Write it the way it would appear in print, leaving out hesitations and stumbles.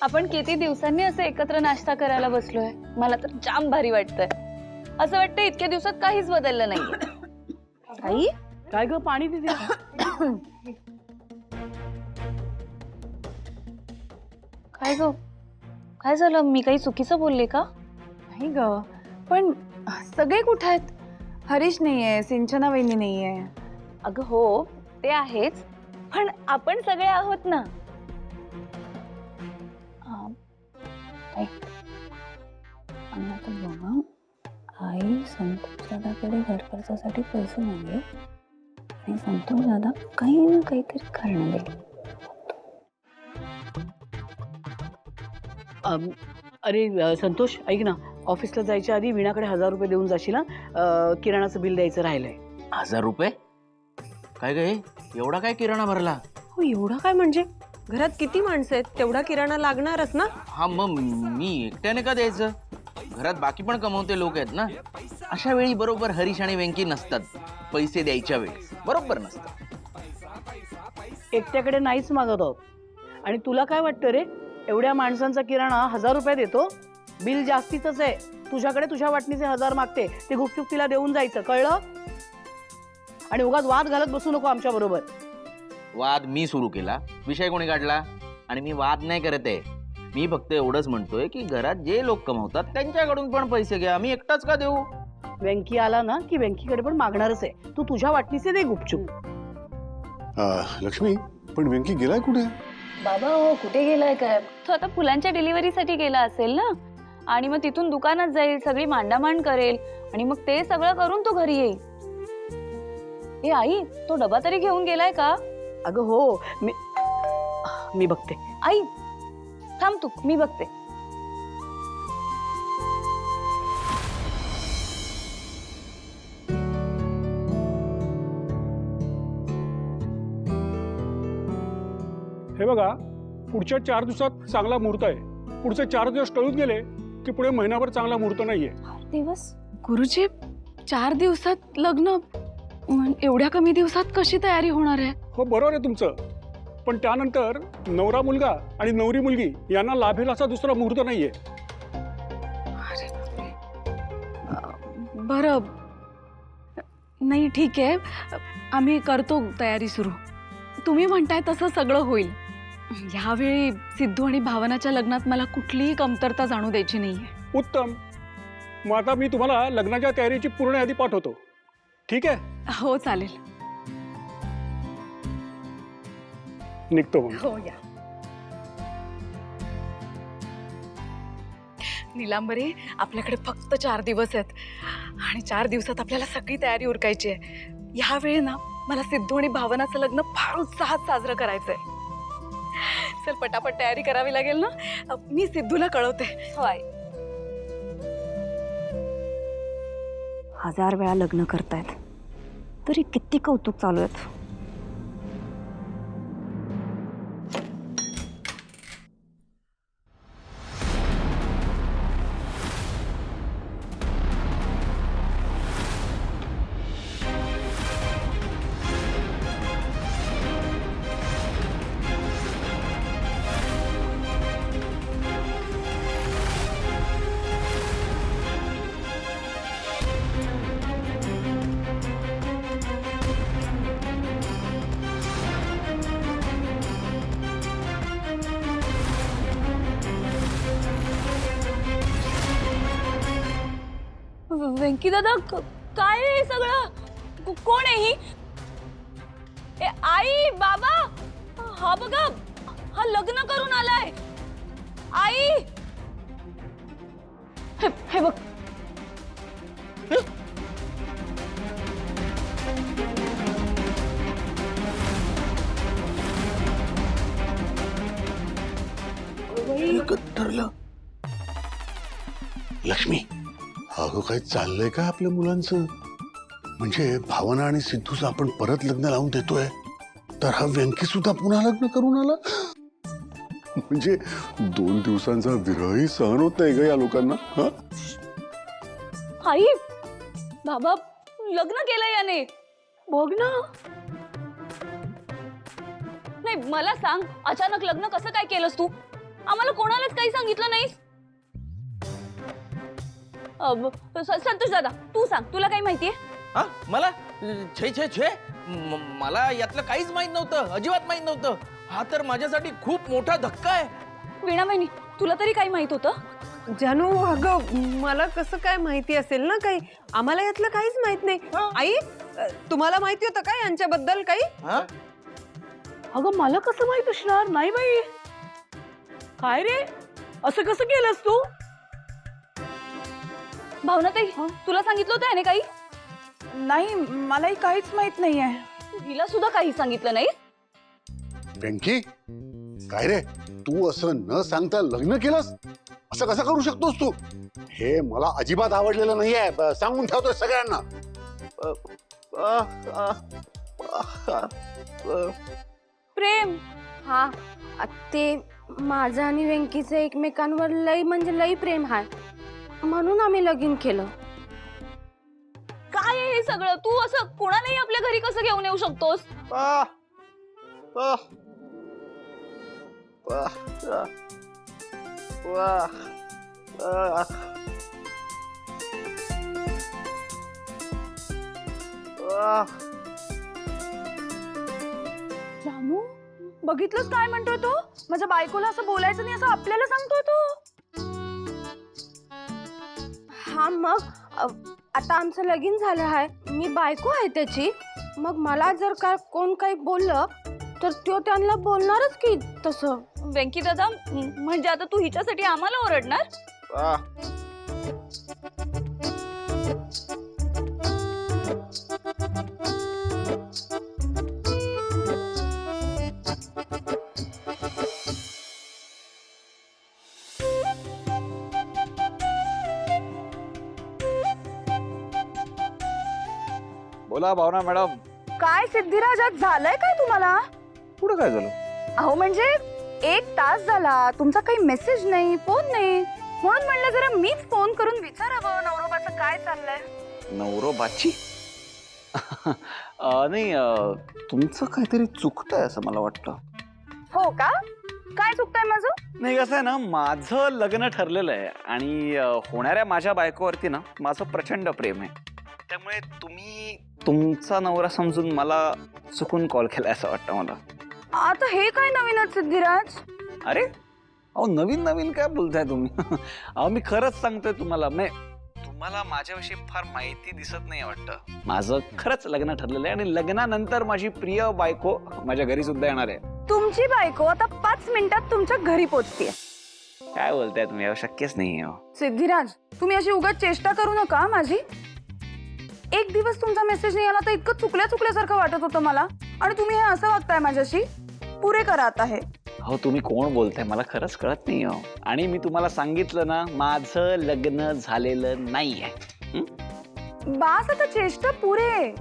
आपण किती दिवसांनी असं एकत्र नाश्ता करायला बसलोय. मला तर जाम भारी वाटतंय. असं वाटतं इतक्या दिवसात काहीच बदललं नाहीये. आई काय ग पाणी दे तिला. काय ग, काय झालं? मी काही चुकीचं बोलले का? नाही ग, पण सगळे कुठे आहेत? हरीश नाहीये, सिंचना वहिनी नाहीये. अगं हो, ते आहेच, पण आपण सगळे आहोत ना. आई, आणि आता बघा, आई संतोष दादाकडे घर खर्चासाठी पैसे मागले आणि संतोष दादा काही ना काहीतरी कारण देईल. अरे संतोष, ऐक ना, ऑफिसला जायच्या आधी वीणाकडे 1000 रुपये देऊन जाशील ना. किराणाचं बिल द्यायचं राहिलंय. 1000 रुपये? काय गे, एवढा काय किराणा भरला? हो, एवढा काय म्हणजे? घरात किती माणसं आहेत, तेवढा किराणा लागणारच ना. हा, मग मी एकट्याने का द्यायचं? घरात बाकी पण कमवते लोक आहेत ना. अशा वेळी बरोबर हरीश आणि वेंकी नसतात. पैसे द्यायच्या वेळेस बरोबर नसतात. एकट्याकडे नाहीच मागत आहोत. आणि तुला काय वाटतं रे, एवढ्या माणसांचा किराणा 1000 रुपये देतो? बिल जास्तीच आहे. तुझ्याकडे तुझ्या वाटणीचे 1000 मागते, ते गुपचूप तिला देऊन जायचं, कळलं? आणि उगाच वाद घालत बसू नको आमच्या बरोबर. वाद मी सुरू केला? विषय कोणी काढला? आणि मी वाद नाही करत आहे. मी फक्त एवढंच म्हणतोय की घरात जे लोक कमवतात त्यांच्याकडून पण पैसे घ्या. मी एकटाच का देऊ? वेंकी आला ना की वेंकीकडे पण मागणारच आहे. तू तुझ्या वाटणीचे दे गुपचूप. लक्ष्मी, पण वेंकी गेलाय कुठे? बाबा हो, कुठे गेलाय काय? तो आता फुलांच्या डिलिव्हरीसाठी गेला असेल ना, आणि मग तिथून दुकानात जाईल, सगळी मांडामांड करेल आणि मग ते सगळं करून तो घरी येईल. ए आई, तो डबा तरी घेऊन गेलाय का? अगं हो, मी बघते. आई थांब तू, मी बघते. हे बघा, पुढच्या 4 दिवसात चांगला मुहूर्त आहे. पुढचे 4 दिवस टळून गेले की पुढे महिनाभर चांगला मुहूर्त नाहीये. दिवस गुरुजी, 4 दिवसात लग्न? एवढ्या कमी दिवसात कशी तयारी होणार आहे? हो, बरोबर आहे तुमचं, पण त्यानंतर नवरा मुलगा आणि नवरी मुलगी यांना लाभेल असा दुसरा मुहूर्त नाहीये. बरं, नाही ठीक आहे, आम्ही करतो तयारी सुरू. तुम्ही म्हणताय तसं सगळं होईल. यावेळी सिद्धू आणि भावनाच्या लग्नात मला कुठलीही कमतरता जाणू द्यायची नाहीये. उत्तम. मग आता मी तुम्हाला लग्नाच्या तयारीची पूर्ण यादी पाठवतो, ठीक आहे? हो चालेल. निघतो मग. हो या. नीलांबरी, आपल्याकडे फक्त 4 दिवस आहेत आणि 4 दिवसात आपल्याला सगळी तयारी उरकायची आहे. यावेळी ना मला सिद्धू आणि भावनाचं लग्न फार उत्साहात साजरं करायचंय. चल पटापट तयारी करावी लागेल ना. मी सिद्धूला कळवते. हो आई. 1000 वेळा लग्न करतायत तरी किती कौतुक चालू आहेत. वेंकी दादा, काय आहे हे सगळं? कोण आहे ही? ए आई, बाबा, हा बघा, हा लग्न करून आलाय. आई, हे बघ. ठरलं. लक्ष्मी, अगं काय चाललंय का आपल्या मुलांचं? म्हणजे भावना आणि सिद्धूचं आपण परत लग्न लावून देतोय, तर हा वेंकी सुद्धा पुन्हा लग्न करून आला. म्हणजे 2 दिवसांचा विरहही सहन होत नाही ग या लोकांना. आई, बाबा, लग्न केलं याने. बघ ना. नाही, मला सांग, अचानक लग्न कसं काय केलंस तू? आम्हाला कोणालाच काही सांगितलं नाहीस? संतोष दादा, तू सांग, तुला काही माहितीये? हा मला छे छे छे मला यातलं काहीच माहित नव्हतं, अजिबात माहित नव्हतं. हा तर माझ्यासाठी खूप मोठा धक्का आहे. वीणा बहिणी, तुला तरी काही माहित होतं? जानू अगं मला कसं काय माहिती असेल ना काही, आम्हाला यातलं काहीच माहित नाही. आई तुम्हाला माहिती होतं का यांच्याबद्दल काही? हा अगं मला कसं माहित असणार? नाही बाई. काय रे, असं कसं केलंस तू? भावनाताई, तुला सांगितलं होतं याने काही? नाही, मलाही काहीच माहित नाहीये. हिला सुद्धा काही सांगितलं नाही? व्यंकी, काय रे, तू असं न सांगता लग्न केलंस? असं कसं करू शकतोस तू? हे मला अजिबात आवडलेलं नाहीये, सांगून ठेवतोय सगळ्यांना. प्रेम. हा, ते माझं आणि वेंकीचं एकमेकांवर लई म्हणजे लई प्रेम आहे, म्हणून आम्ही लगीन केलं. काय आहे हे सगळं? तू असं कोणालाही आपल्या घरी कसं घेऊन येऊ शकतोस? जानू, बघितलंस काय म्हणतोय तो? माझ्या बायकोला असं बोलायचं नाही असं आपल्याला सांगतोय तो. हा मग आता आमचं लगीन झालं आहे, मी बायको आहे त्याची. मग मला जर का कोण काही बोललं तर तो त्यांना बोलणारच की तसं. वेंकी दादा, म्हणजे आता तू हिच्यासाठी आम्हाला ओरडणार? बोला भावना मॅडम. काय सिद्धिराज, आज झालंय काय तुम्हाला? पुढे काय झालं? अहो म्हणजे 1 तास झाला, तुमचा काही मेसेज नाही, फोन नाही, म्हणून म्हणलं जरा मीच फोन करून विचारावं नवरोबाचं काय चाललंय. नवरोबाची नाही, तुमचं काहीतरी चुकतंय असं मला वाटतं. हो का? काय चुकतंय माझं? नाही, कसं आहे ना, माझं लग्न ठरलेलं आहे आणि होणाऱ्या माझ्या बायकोवरती ना माझं प्रचंड प्रेम आहे. त्यामुळे तुम्ही तुमचा नवरा समजून मला चुकून कॉल केलाय असं वाटतं मला. आता हे काय नवीनच सिद्धिराज? अरे अहो, नवीन नवीन काय बोलताय तुम्ही? अहो मी खरंच सांगतोय तुम्हाला, तुम्हाला माझ्याविषयी फार माहिती दिसत नाही वाटतं. माझं खरंच लग्न ठरलेलं आहे आणि लग्नानंतर माझी प्रिय बायको माझ्या घरी सुद्धा येणार आहे. तुमची बायको आता 5 मिनिटात तुमच्या घरी पोहोचते. काय बोलताय तुम्ही? शक्यच नाही. सिद्धिराज, तुम्ही अशी उगाच चेष्टा करू नका माझी. एक दिवस तुमचा मेसेज नाही आला तर इतकं चुकल्यासारखं वाटत होतं मला, आणि तुम्ही हे असं वागताय माझ्याशी. पुरे करा आता हे. हो, तुम्ही कोण बोलताय मला खरंच कळत नाही. आणि मी तुम्हाला सांगितलं ना, माझं लग्न झालेलं नाहीये. बास आता चेष्टा पुरे.